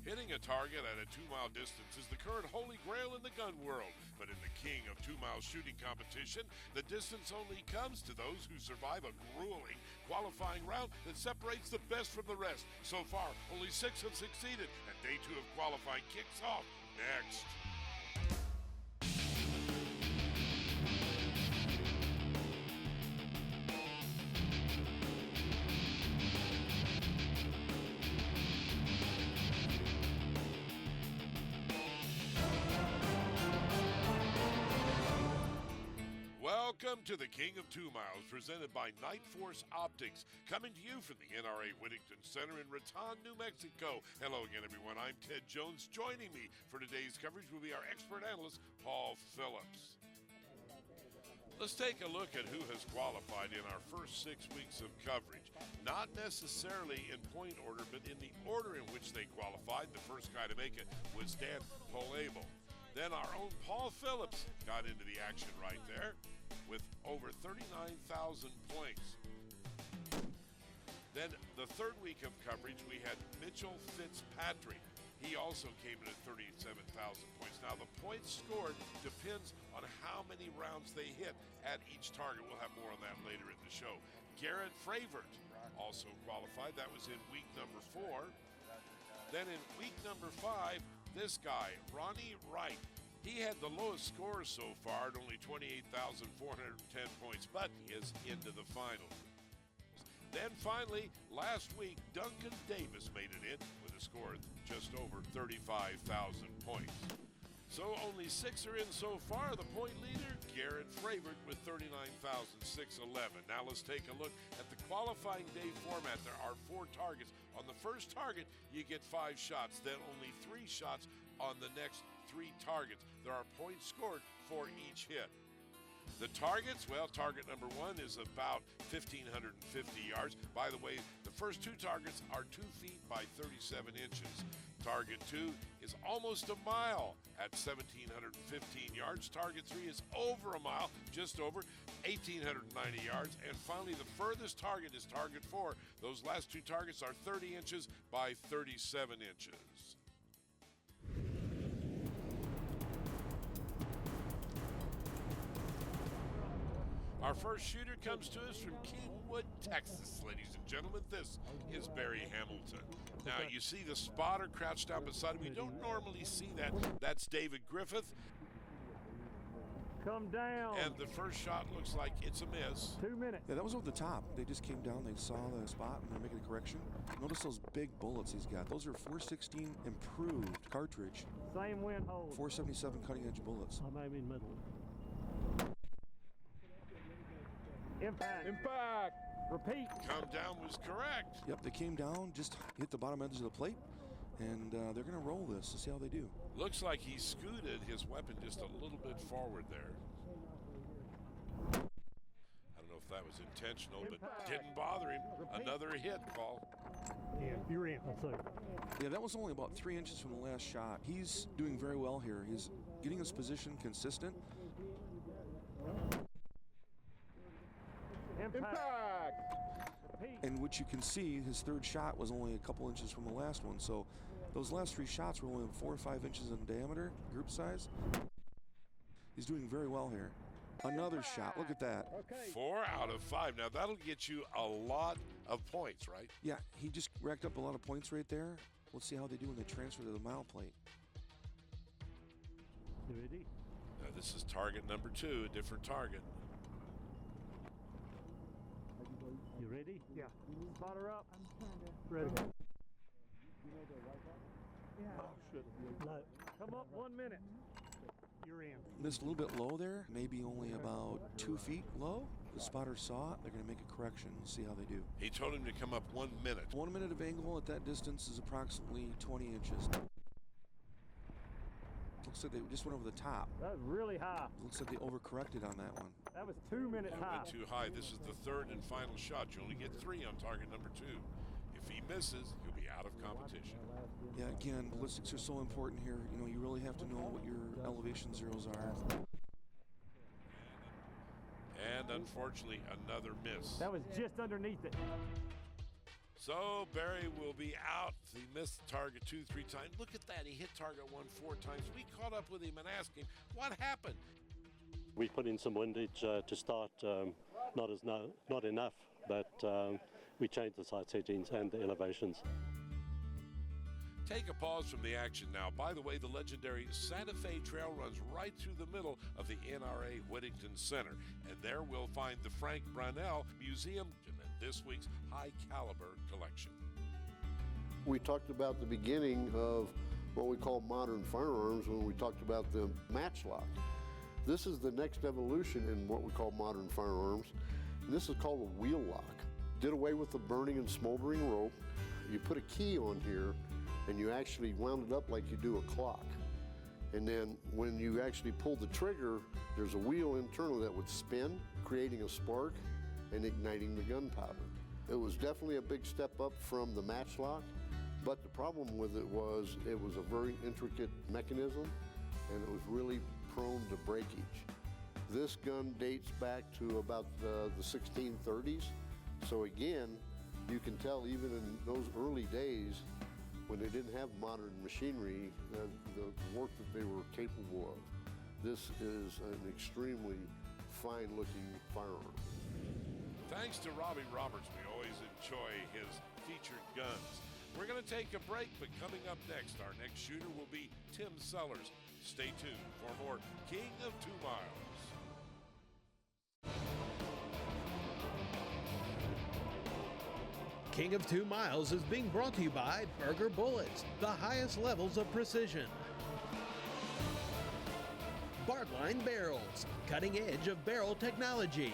Hitting a target at a 2-mile distance is the current holy grail in the gun world, but in the king of 2-mile shooting competition, the distance only comes to those who survive a grueling qualifying round that separates the best from the rest. So far, only 6 have succeeded, and day 2 of qualifying kicks off next. Welcome to the King of 2 Miles, presented by Nightforce Optics, coming to you from the NRA Whittington Center in Raton, New Mexico. Hello again, everyone. I'm Ted Jones. Joining me for today's coverage will be our expert analyst, Paul Phillips. Let's take a look at who has qualified in our first 6 weeks of coverage. Not necessarily in point order, but in the order in which they qualified. The first guy to make it was Dan Polable. Then our own Paul Phillips got into the action right there with over 39,000 points. Then the third week of coverage, we had Mitchell Fitzpatrick. He also came in at 37,000 points. Now, the points scored depends on how many rounds they hit at each target. We'll have more on that later in the show. Garrett Fravert also qualified. That was in week number 4. Then in week number 5, this guy, Ronnie Wright, he had the lowest score so far at only 28,410 points, but he is into the finals. Then finally, last week, Duncan Davis made it in with a score of just over 35,000 points. So only 6 are in so far. The point leader, Garrett Fravert, with 39,611. Now let's take a look at the qualifying day format. There are 4 targets. On the first target, you get 5 shots, then only 3 shots on the next 3 targets. There are points scored for each hit. The targets, well, target number 1 is about 1,550 yards. By the way, the first 2 targets are 2 feet by 37 inches. Target 2 is almost a mile at 1,715 yards. Target 3 is over a mile, just over 1,890 yards. And finally, the furthest target is target 4. Those last 2 targets are 30 inches by 37 inches. Our first shooter comes to us from Kingwood, Texas, ladies and gentlemen. This is Barry Hamilton. Now, you see the spotter crouched down beside him. You don't normally see that. That's David Griffith. Come down. And the first shot looks like it's a miss. 2 minutes. Yeah, that was over the top. They just came down, they saw the spot, and they're making a correction. Notice those big bullets he's got. Those are 416 improved cartridge. Same wind hold. 477 cutting-edge bullets. I'm maybe in the middle. Impact. Repeat. Come down was correct. Yep, they came down, just hit the bottom edge of the plate, and they're going to roll this to see how they do. Looks like he scooted his weapon just a little bit forward there. I don't know if that was intentional, but didn't bother him. Another hit, Paul. Yeah, you're in. Let's see. Yeah, that was only about 3 inches from the last shot. He's doing very well here. He's getting his position consistent. Impact. And what you can see, his third shot was only a couple inches from the last one. So those last 3 shots were only 4 or 5 inches in diameter, group size. He's doing very well here. Another shot. Look at that. Okay. 4 out of 5. Now, that'll get you a lot of points, right? Yeah, he just racked up a lot of points right there. Let's see how they do when they transfer to the mile plate. Ready? Now, this is target number 2, a different target. You ready? Yeah. Spotter up. I'm trying to. Ready. Yeah. Oh, shit. No. Come up 1 minute. You're in. Missed a little bit low there, maybe only about 2 feet low. The spotter saw it. They're going to make a correction and see how they do. He told him to come up 1 minute. 1 minute of angle at that distance is approximately 20 inches. Looks like they just went over the top. That was really high. Looks like they overcorrected on that one. That was 2 minutes It high. went too high. This is the third and final shot. You only get 3 on target number 2. If he misses, he'll be out of competition. Yeah, again, ballistics are so important here. You know, you really have to know what your elevation zeros are. And unfortunately, another miss. That was just underneath it. So Barry will be out. He missed the target 2-3 times. Look at that. He hit target 1 4 times. We caught up with him and asked him, what happened? We put in some windage to start, not enough, but we changed the sight settings and the elevations. Take a pause from the action now. By the way, the legendary Santa Fe Trail runs right through the middle of the NRA Whittington Center. And there we'll find the Frank Brownell Museum and this week's high caliber collection. We talked about the beginning of what we call modern firearms when we talked about the matchlock. This is the next evolution in what we call modern firearms. And this is called a wheel lock. Did away with the burning and smoldering rope. You put a key on here and you actually wound it up like you do a clock. And then when you actually pull the trigger, there's a wheel internal that would spin, creating a spark and igniting the gunpowder. It was definitely a big step up from the matchlock, but the problem with it was a very intricate mechanism and it was really prone to breakage. This gun dates back to about the 1630s. So again, you can tell even in those early days, when they didn't have modern machinery, the work that they were capable of. This is an extremely fine-looking firearm. Thanks to Robbie Roberts, we always enjoy his featured guns. We're going to take a break, but coming up next, our next shooter will be Tim Sellers. Stay tuned for more King of 2 Miles. King of 2 Miles is being brought to you by Burger Bullets, the highest levels of precision. Bardline Barrels, cutting edge of barrel technology.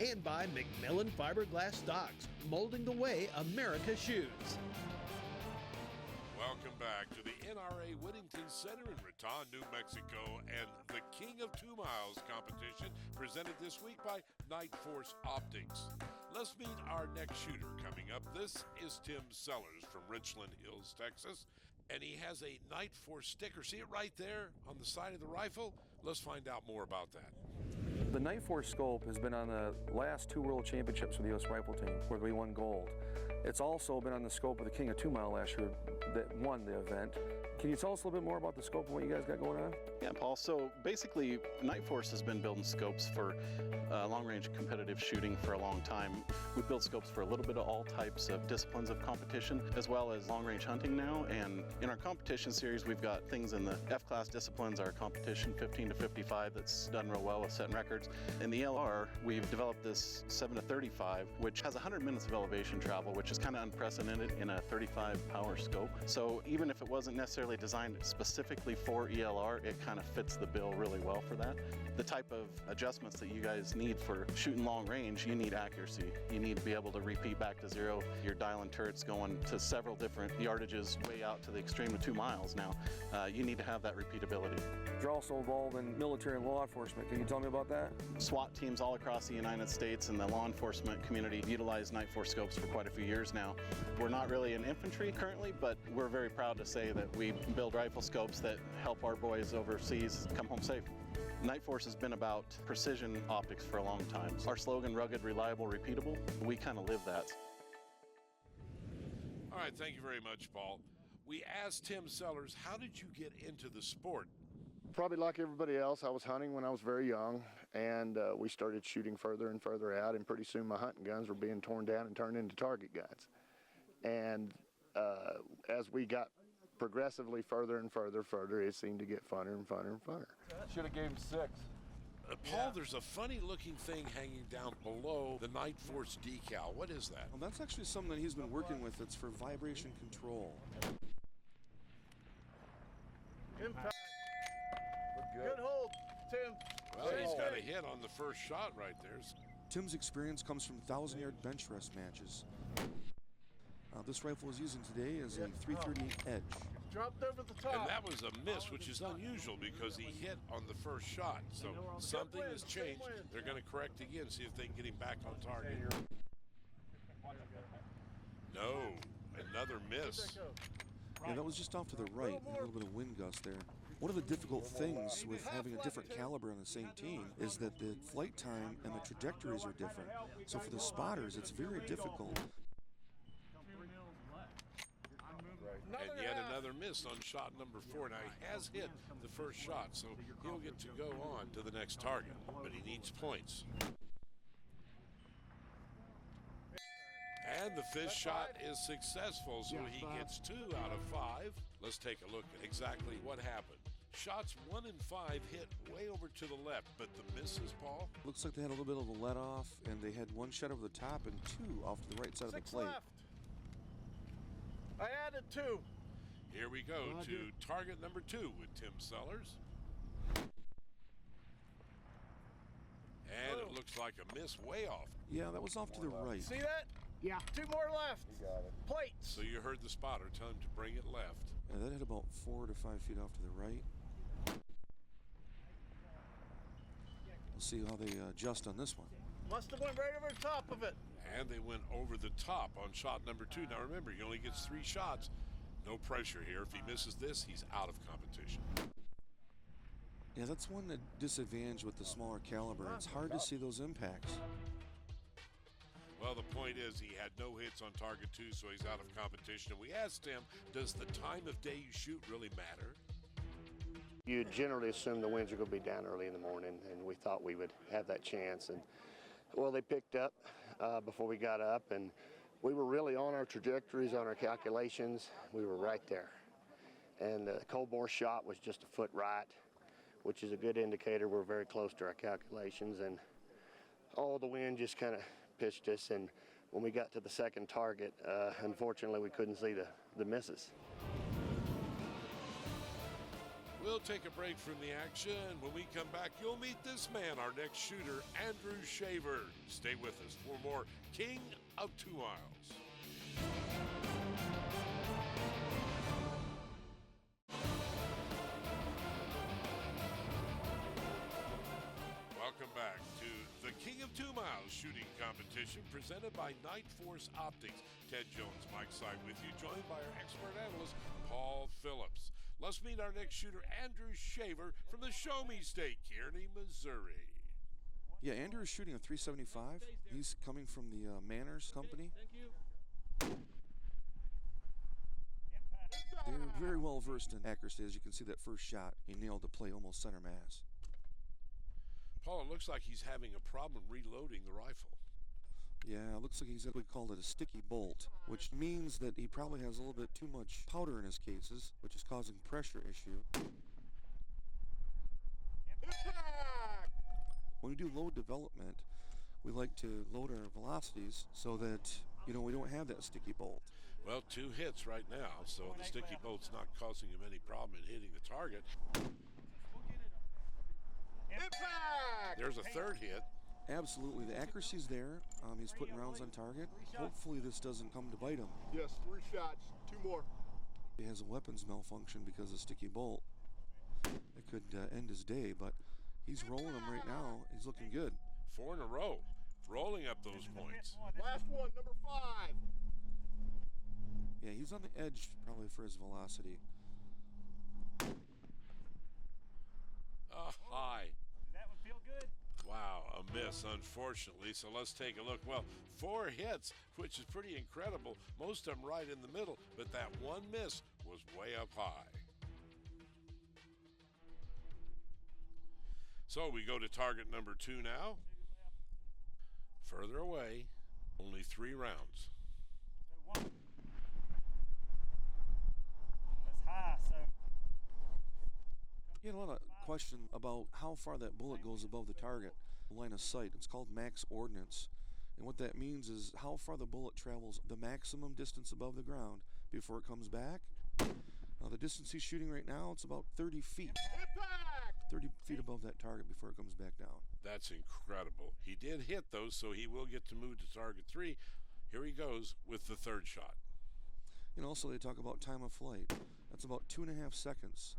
And by McMillan Fiberglass Stocks, molding the way America shoots. Welcome back to the NRA Whittington Center in Raton, New Mexico, and the King of 2 Miles competition presented this week by Nightforce Optics. Let's meet our next shooter coming up. This is Tim Sellers from Richland Hills, Texas, and he has a Nightforce sticker. See it right there on the side of the rifle? Let's find out more about that. The Nightforce scope has been on the last 2 World Championships for the U.S. Rifle Team, where we won gold. It's also been on the scope of the King of 2 Mile last year that won the event. Can you tell us a little bit more about the scope and what you guys got going on? Yeah, Paul. So basically, Nightforce has been building scopes for long-range competitive shooting for a long time. We build scopes for a little bit of all types of disciplines of competition, as well as long-range hunting now. And in our competition series, we've got things in the F-class disciplines, our competition 15 to 55 that's done real well with setting records. In the LR, we've developed this 7 to 35, which has 100 minutes of elevation travel, which is kind of unprecedented in a 35 power scope. So even if it wasn't necessarily designed specifically for ELR, it kind of fits the bill really well for that. The type of adjustments that you guys need for shooting long range, you need accuracy. You need to be able to repeat back to zero. You're dialing turrets going to several different yardages way out to the extreme of 2 miles now. You need to have that repeatability. You're also involved in military and law enforcement. Can you tell me about that? SWAT teams all across the United States and the law enforcement community utilize Nightforce scopes for quite a few years now. We're not really in infantry currently, but we're very proud to say that we build rifle scopes that help our boys overseas come home safe. Nightforce has been about precision optics for a long time. Our slogan, rugged, reliable, repeatable, we kind of live that. All right, thank you very much, Paul. We asked Tim Sellers, how did you get into the sport? Probably like everybody else, I was hunting when I was very young, and we started shooting further and further out, and pretty soon my hunting guns were being torn down and turned into target guns. And as we got progressively further and further, it seemed to get funner and funner and funner. Should have gave him 6. Paul, there's a funny looking thing hanging down below the Nightforce decal. What is that? Well, that's actually something that he's been working with. It's for vibration control. Impact. Good hold, Tim. Well, he's got a hit on the first shot right there. Tim's experience comes from 1,000-yard bench rest matches. This rifle is using today is a 338 Edge. Dropped over the top. And that was a miss, which is unusual because he hit on the first shot. So something has changed. They're going to correct again, see if they can get him back on target. No, another miss. Yeah, that was just off to the right. A little bit of wind gust there. One of the difficult things with having a different caliber on the same team is that the flight time and the trajectories are different. So for the spotters, it's very difficult. And yet another miss on shot number 4. Now, he has hit the first shot, so he'll get to go on to the next target, but he needs points. And the fifth shot is successful, so he gets 2 out of 5. Let's take a look at exactly what happened. Shots 1 and 5 hit way over to the left, but the misses, Paul? Looks like they had a little bit of a let off, and they had 1 shot over the top and 2 off to the right side of the plate. Left. I added 2. Here we go to target number 2 with Tim Sellers. And it looks like a miss way off. Yeah, that was off to the right. See that? Yeah. 2 more left. You got it. Plates. So you heard the spotter tell him to bring it left. Yeah, that hit about 4 to 5 feet off to the right. We'll see how they adjust on this one. Must have went right over the top of it. And they went over the top on shot number 2. Now remember, he only gets 3 shots. No pressure here. If he misses this, he's out of competition. Yeah, that's one disadvantage with the smaller caliber. It's hard to see those impacts. Well, the point is he had no hits on target 2, so he's out of competition. And we asked him, does the time of day you shoot really matter? You generally assume the winds are going to be down early in the morning, and we thought we would have that chance. And well, they picked up before we got up, and we were really on our trajectories, on our calculations. We were right there. And the cold bore shot was just a foot right, which is a good indicator we're very close to our calculations. And all the wind just kind of pitched us, and when we got to the second target, unfortunately we couldn't see the misses. We'll take a break from the action. When we come back, you'll meet this man, our next shooter, Andrew Shaver. Stay with us for more King of 2 Miles. Welcome back to the King of 2 Miles shooting competition presented by Nightforce Optics. Ted Jones, Mike Side with you, joined by our expert analyst, Paul Phillips. Let's meet our next shooter, Andrew Shaver from the Show Me State, Kearney, Missouri. Yeah, Andrew is shooting a 375. He's coming from the Manners company. They're very well versed in accuracy. As you can see, that first shot, he nailed the play almost center mass. Paul, it looks like he's having a problem reloading the rifle. Yeah, it looks like he's we call it a sticky bolt, which means that he probably has a little bit too much powder in his cases, which is causing pressure issue. When we do load development, we like to load our velocities so that, we don't have that sticky bolt. Well, 2 hits right now, so the sticky bolt's not causing him any problem in hitting the target. Impact! There's a 3rd hit. Absolutely, the accuracy's there. He's putting rounds on target. Hopefully this doesn't come to bite him. Yes, 3 shots, 2 more. He has a weapons malfunction because of sticky bolt. It could end his day, but he's rolling them right now. He's looking good. 4 in a row, rolling up those points. Last one, number 5. Yeah, he's on the edge probably for his velocity. High. That would feel good. Wow, a miss, unfortunately. So let's take a look. Well, 4 hits, which is pretty incredible. Most of them right in the middle, but that one miss was way up high. So we go to target number 2 now. Further away, only 3 rounds. That's high, so. A lot of question about how far that bullet goes above the target line of sight. It's called max ordnance. And what that means is how far the bullet travels the maximum distance above the ground before it comes back. Now the distance he's shooting right now, it's about 30 feet. 30 feet above that target before it comes back down. That's incredible. He did hit those, so he will get to move to target 3. Here he goes with the 3rd shot. Also they talk about time of flight. That's about 2.5 seconds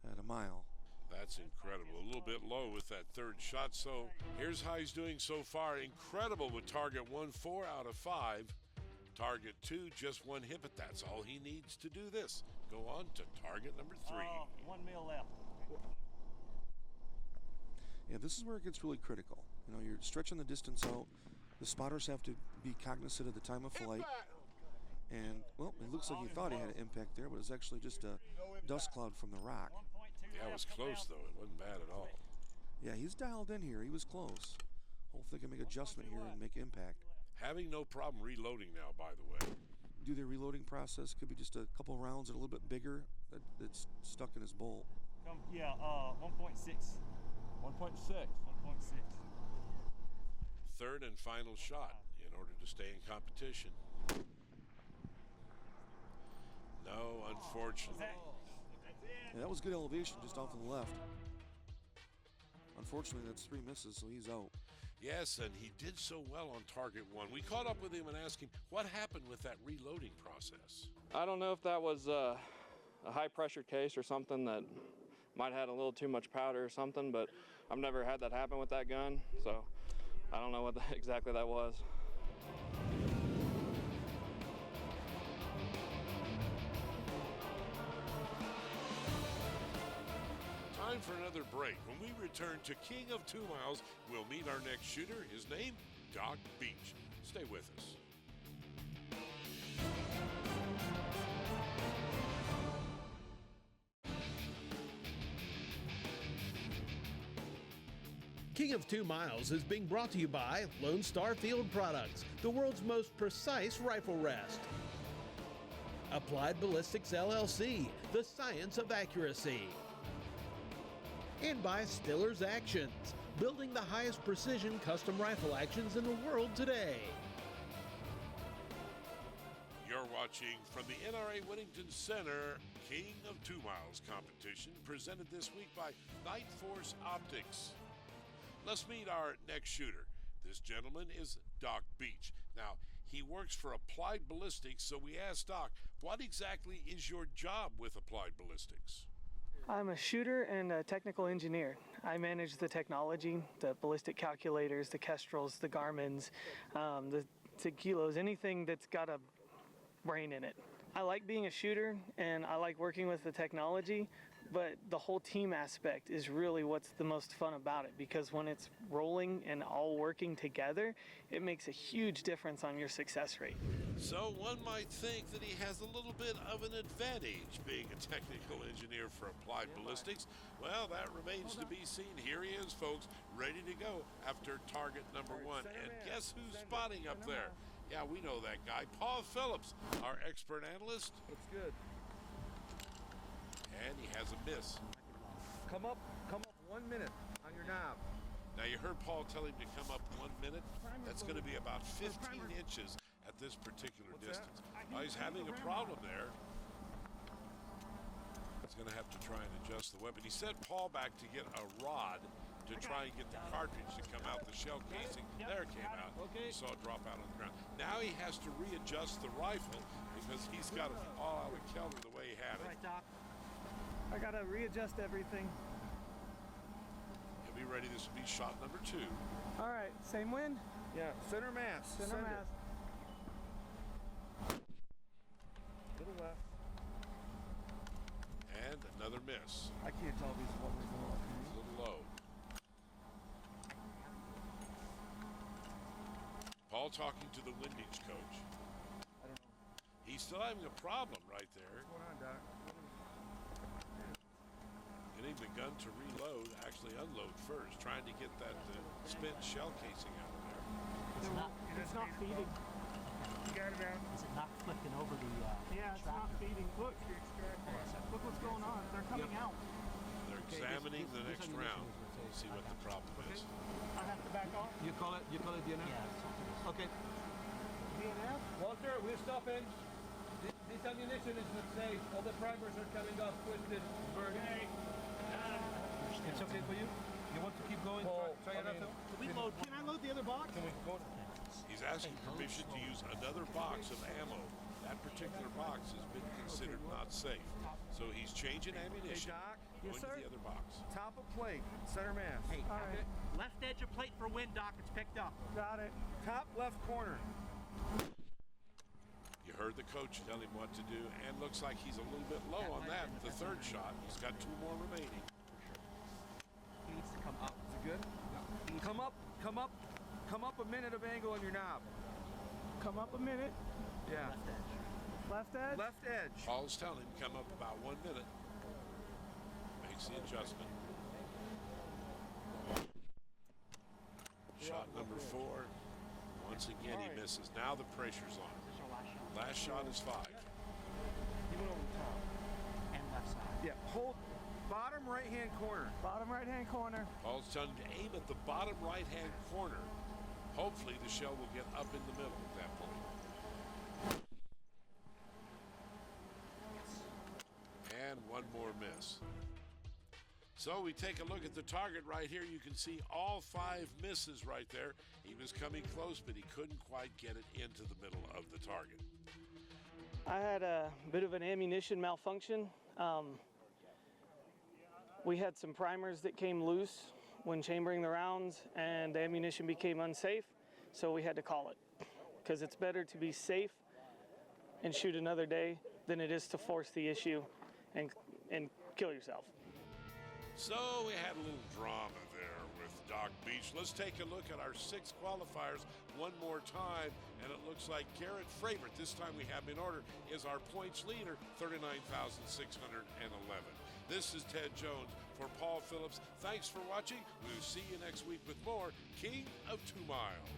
at a mile. That's incredible. A little bit low with that 3rd shot. So here's how he's doing so far. Incredible with target 1, 4 out of 5. Target 2, just one hit, but that's all he needs to do this. Go on to target number 3. 1 mil left. Yeah, this is where it gets really critical. You know, you're stretching the distance out. The spotters have to be cognizant of the time of flight. And, well, it looks like he thought he had an impact there, but it's actually just a dust cloud from the rock. Yeah, it was close, though. It wasn't bad at all. Yeah, he's dialed in here. He was close. Hopefully they can make adjustment here and make impact. Having no problem reloading now, by the way. Do their reloading process. Could be just a couple rounds and a little bit bigger that's stuck in his bolt. 1.6. 1.6. Third and final shot in order to stay in competition. No, unfortunately. Yeah, that was good elevation just off to the left. Unfortunately, that's 3 misses, so he's out. Yes, and he did so well on target 1. We caught up with him and asked him what happened with that reloading process. I don't know if that was a high pressure case or something that might have had a little too much powder or something, but I've never had that happen with that gun, so I don't know what exactly that was. Time for another break. When we return to King of 2 Miles, we'll meet our next shooter. His name, Doc Beech. Stay with us. King of 2 Miles is being brought to you by Lone Star Field Products, the world's most precise rifle rest. Applied Ballistics LLC, the science of accuracy. And by Stiller's Actions, building the highest precision custom rifle actions in the world today. You're watching from the NRA Whittington Center, King of 2 Miles competition, presented this week by Nightforce Optics. Let's meet our next shooter. This gentleman is Doc Beech. Now, he works for Applied Ballistics, so we asked Doc, what exactly is your job with Applied Ballistics? I'm a shooter and a technical engineer. I manage the technology, the ballistic calculators, the Kestrels, the Garmins, the Tequilos, anything that's got a brain in it. I like being a shooter and I like working with the technology, but the whole team aspect is really what's the most fun about it, because when it's rolling and all working together, it makes a huge difference on your success rate. So one might think that he has a little bit of an advantage being a technical engineer for Applied Ballistics. Well, that remains to be seen. Here he is, folks, ready to go after target number 1. And guess who's spotting up there? Yeah, we know that guy, Paul Phillips, our expert analyst. Looks good. And he has a miss. Come up 1 minute on your knob. Now you heard Paul tell him to come up 1 minute. That's going to be about 15 inches at this particular distance. He's having a problem there. He's going to have to try and adjust the weapon. He sent Paul back to get a rod to try and get the cartridge to come out, the shell casing. There it came out. You saw it drop out on the ground. Now he has to readjust the rifle because he's got it all out of kilter the way he had it. Right, Doc. I gotta readjust everything. He'll be ready. This will be shot number 2. All right, same wind? Yeah, center mass. Center mass. Little left. And another miss. I can't tell if he's what we're going on. A little low. Paul talking to the windage coach. I don't know. He's still having a problem right there. What's going on, Doc? Getting the gun to reload, actually unload first, trying to get that spent shell casing out of there. It's not feeding. You got it out. Is it not flipping over the Yeah, it's not feeding. Look what's going on. They're coming out. They're examining the next round. See what the problem is. I have to back off. You call it DNF? Yeah. Okay. DNF? Walter, we're stopping. This ammunition is not safe. All the primers are coming off twisted, burned. Okay. It's okay for you? You want to keep going? Try another? Can I load the other box? Can we go? He's asking permission to use another box of ammo. That particular box has been considered not safe. So he's changing ammunition, Hey, Doc. going to the other box. Top of plate, center mass. Hey, All right. left edge of plate for wind, Doc. It's picked up. Got it. Top left corner. heard the coach tell him what to do, and looks like he's a little bit low on that. The third shot, he's got 2 more remaining. He needs to come up. Is it good? Yeah. Come up a minute of angle on your knob. Come up a minute. Yeah. Left edge? Left edge. Paul's telling him come up about 1 minute. Makes the adjustment. Shot number 4. Once again, he misses. Now the pressure's on. Last shot is 5. He went over the top. And left side. Yeah, hold bottom right-hand corner. Bottom right-hand corner. Paul's telling him to aim at the bottom right-hand corner. Hopefully the shell will get up in the middle at that point. And 1 more miss. So we take a look at the target right here. You can see all 5 misses right there. He was coming close, but he couldn't quite get it into the middle of the target. I had a bit of an ammunition malfunction. We had some primers that came loose when chambering the rounds, and the ammunition became unsafe, so we had to call it. Because it's better to be safe and shoot another day than it is to force the issue and kill yourself. So we had a little drama there with Doc Beech. Let's take a look at our 6 qualifiers one more time, and it looks like Garrett Fravert, this time we have him in order, is our points leader, 39,611. This is Ted Jones for Paul Phillips. Thanks for watching. We'll see you next week with more King of 2 Miles.